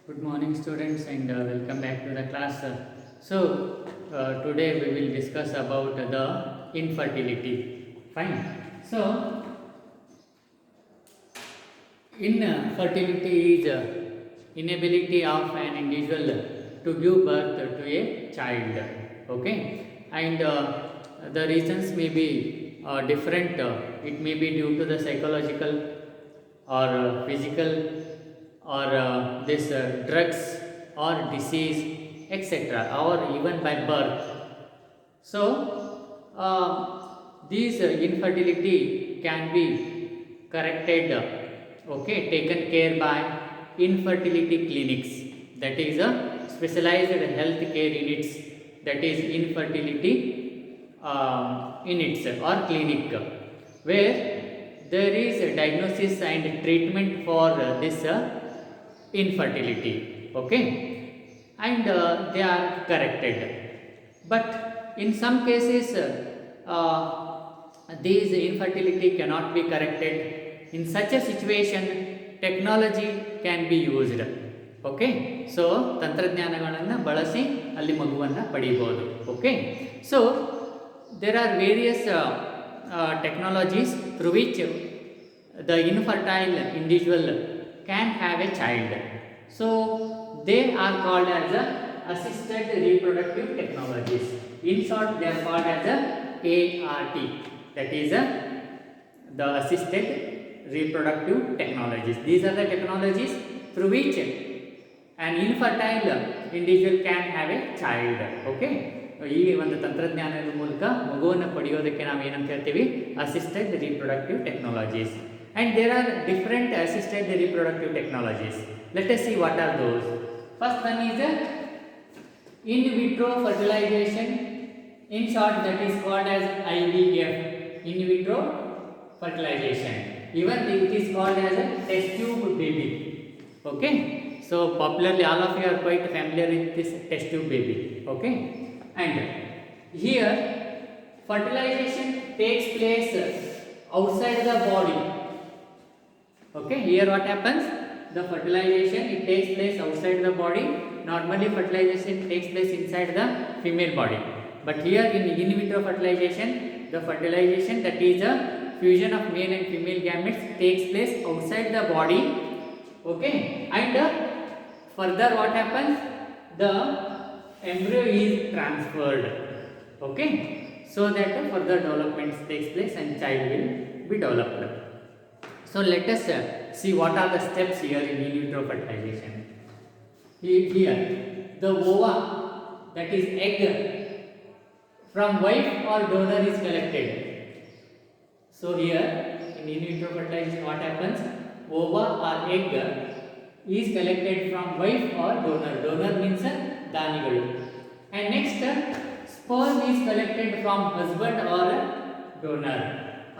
Good morning, students, and welcome back to the class. Today we will discuss about the infertility. Fine. So, infertility is inability of an individual to give birth to a child. Okay, and the reasons may be different. It may be due to the psychological or physical or this drugs or disease, etc., or even by birth. So these infertility can be corrected, okay, taken care by infertility clinics, that is specialized health care units, that is infertility units or clinic, where there is a diagnosis and treatment for this infertility, okay, and they are corrected. But in some cases these infertility cannot be corrected. In such a situation technology can be used, okay. So ತಂತ್ರಜ್ಞಾನಗಳನ್ನು ಬಳಸಿ ಅಲ್ಲಿ ಮಗುವನ್ನು ಪಡೆಯಬಹುದು, okay. So there are various technologies through which the infertile individual can have a child. So they are called as assisted reproductive technologies. In short, they are called as ART. That is the assisted reproductive technologies. These are the technologies through which an infertile individual can have a child. Okay. ಈ ಒಂದು ತಂತ್ರಜ್ಞಾನದ ಮೂಲಕ ಮಗುವನ್ನು ಪಡೆಯೋದಕ್ಕೆ ನಾವು ಏನಂತ ಹೇಳ್ತೀವಿ, assisted reproductive technologies. And there are different assisted reproductive technologies. Let us see what are those. First one is in vitro fertilization. In short, that is called as IVF, in vitro fertilization. Even it is called as a test tube baby. Okay. So popularly all of you are quite familiar with this test tube baby. Okay. And here fertilization takes place outside the body. Okay, here what happens? The fertilization, it takes place outside the body. Normally fertilization takes place inside the female body. But here in vitro fertilization, the fertilization, that is a fusion of male and female gametes, takes place outside the body. Okay, and further what happens? The embryo is transferred. Okay, so that further developments takes place and child will be developed. So let us see what are the steps here in vitro fertilization. Here the ova, that is egg, from wife or donor is collected. So here in vitro fertilization what happens? Ova or egg is collected from wife or donor. Donor means danigalu. And next sperm is collected from husband or donor.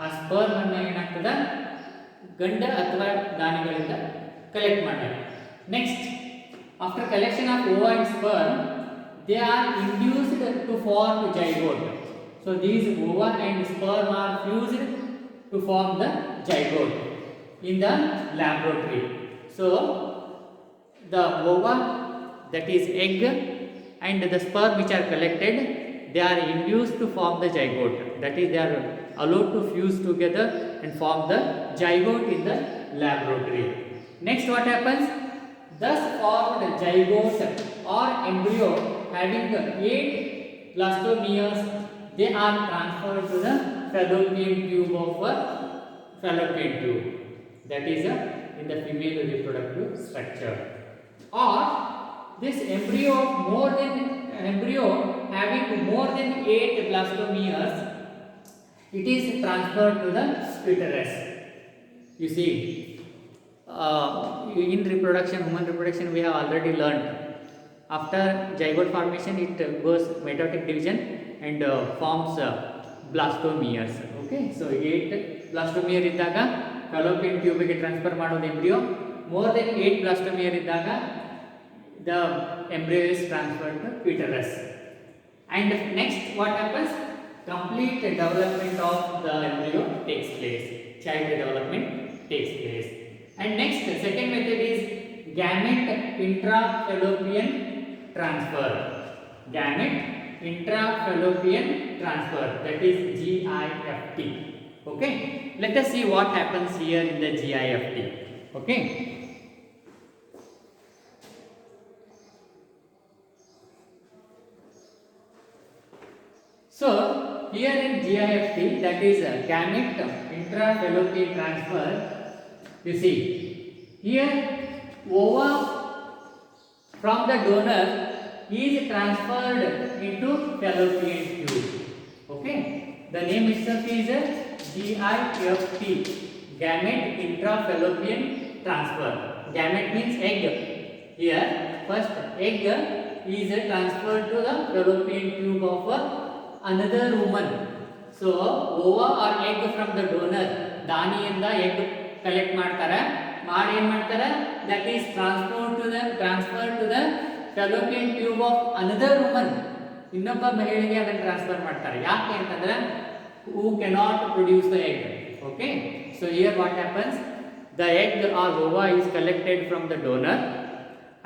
A sperm ಅನ್ನು ಏನಾಗ್ತದ ಗಂಡ ಅಥವಾ ದಾನಿಗಳಿಂದ collect ಮಾಡ್ತಾರೆ. Next after collection of Owa and sperm they are induced to form zygote. So these ova and sperm are fused to form the zygote in the laboratory. So the ova, that is egg, and the sperm which are collected, they are induced to form the zygote. That is, they are allowed to fuse together and form the zygote in the laboratory. Next what happens? Thus formed zygote or embryo having 8 blastomeres, they are transferred to the fallopian tube of fallopian tube, that is in the female reproductive structure. Or this embryo having more than 8 blastomeres, it is transferred to the uterus. You see, in reproduction, human reproduction, we have already learned. After zygote formation, it goes mitotic division and forms blastomeres. Okay, so 8 blastomere iddaga fallopian tube ge transfer ಮಾಡೋದು embryo. More than 8 blastomere iddaga the embryo is transferred to uterus. And next what happens? Complete development of the embryo takes place. Child development takes place. And next, second method is gamete intrafallopian transfer. Gamete intrafallopian transfer, that is GIFT. Okay, let us see what happens here in the GIFT. Okay, so here in GIFT, that is gamete intrafallopian transfer, you see here ova from the donor is transferred into fallopian tube. Okay, the name itself is GIFT, gamete intrafallopian transfer. Gamete means egg. Here first egg is transferred to the fallopian tube of another woman. So ova or egg from the donor, ದಾನಿಯಿಂದ egg collect ಮಾಡ್ತಾರೆ, ಮಾಡಿ ಏನು ಮಾಡ್ತಾರೆ, that is transferred to the fallopian tube of another woman. ಇನ್ನೊಬ್ಬ ಮಹಿಳೆಗೆ ಅದನ್ನು transfer ಮಾಡ್ತಾರೆ. ಯಾಕೆ ಅಂತಂದ್ರೆ who cannot produce the egg. Okay, so here what happens, the egg or ova is collected from the donor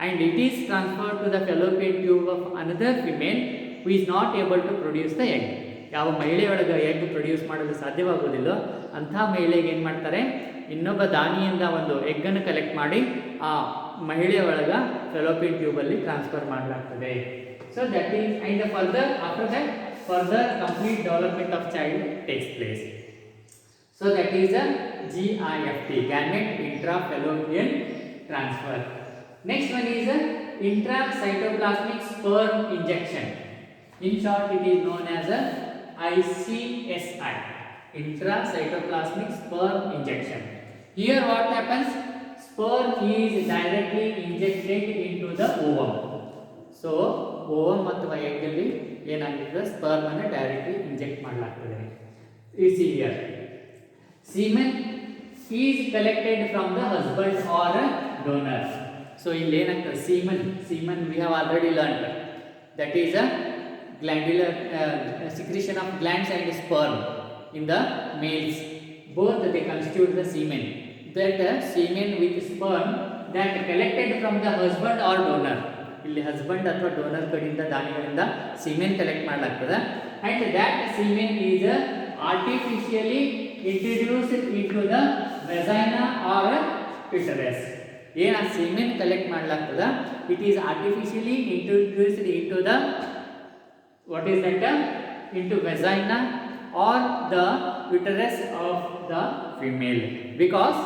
and it is transferred to the fallopian tube of another female who is not able to produce the egg. ಯಾವ ಮಹಿಳೆಯೊಳಗೆ egg produce ಮಾಡಲು ಸಾಧ್ಯವಾಗುವುದಿಲ್ಲೋ ಅಂಥ ಮಹಿಳೆಗೆ ಏನು ಮಾಡ್ತಾರೆ, ಇನ್ನೊಬ್ಬ ದಾನಿಯಿಂದ ಒಂದು ಎಗ್ಗನ್ನು collect ಮಾಡಿ ಆ ಮಹಿಳೆಯ ಒಳಗೆ ಫೆಲೋಪಿಯನ್ ಟ್ಯೂಬಲ್ಲಿ ಟ್ರಾನ್ಸ್ಫರ್ ಮಾಡಲಾಗ್ತದೆ. So that is and further after that further complete development of child takes place. So that is a GIFT, gamete intrafallopian transfer. Next one is a intracytoplasmic sperm injection. In short, it is known as a ICSI, intracytoplasmic sperm injection. Here what happens, sperm is directly injected into the ovum. So ovum ಅಥವಾ egg ಅಲ್ಲಿ ಏನಾಗುತ್ತೆ, sperm ಅನ್ನು directly inject ಮಾಡಲಾಗ್ತದೆ. You see here, semen is collected from the husband or a donor. So ಇಲ್ಲಿ ಏನಾಗ್ತದೆ, semen we have already learned, that is a glandular secretion of glands and sperm in the males. Both they constitute the semen. That semen with sperm that collected from the husband or donor. ಇಲ್ಲಿ husband ಅಥವಾ donor ಕಡೆಯಿಂದ ದಾನಿಗಳಿಂದ semen collect ಮಾಡಲಾಗ್ತದೆ and that semen is artificially introduced into the vagina or uterus. ಏನು ಆ semen collect ಮಾಡಲಾಗ್ತದೆ, it is artificially introduced into the, what is that, into vagina or the uterus of the female, because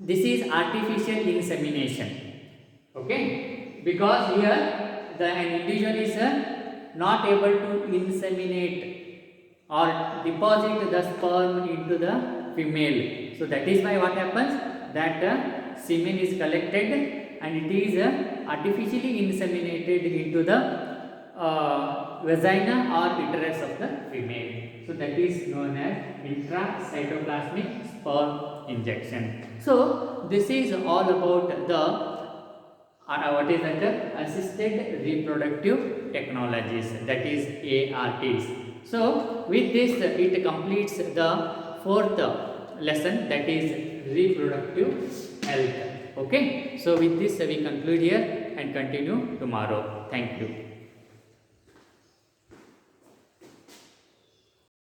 this is artificial insemination. Okay, because here an individual is not able to inseminate or deposit the sperm into the female. So that is why what happens, that semen is collected and it is artificially inseminated into the vagina or uterus of the female. So that is known as intracytoplasmic sperm injection. So this is all about the what is that, assisted reproductive technologies, that is ARTs. So with this it completes the fourth lesson, that is reproductive health. Okay, so with this we conclude here and continue tomorrow. Thank you.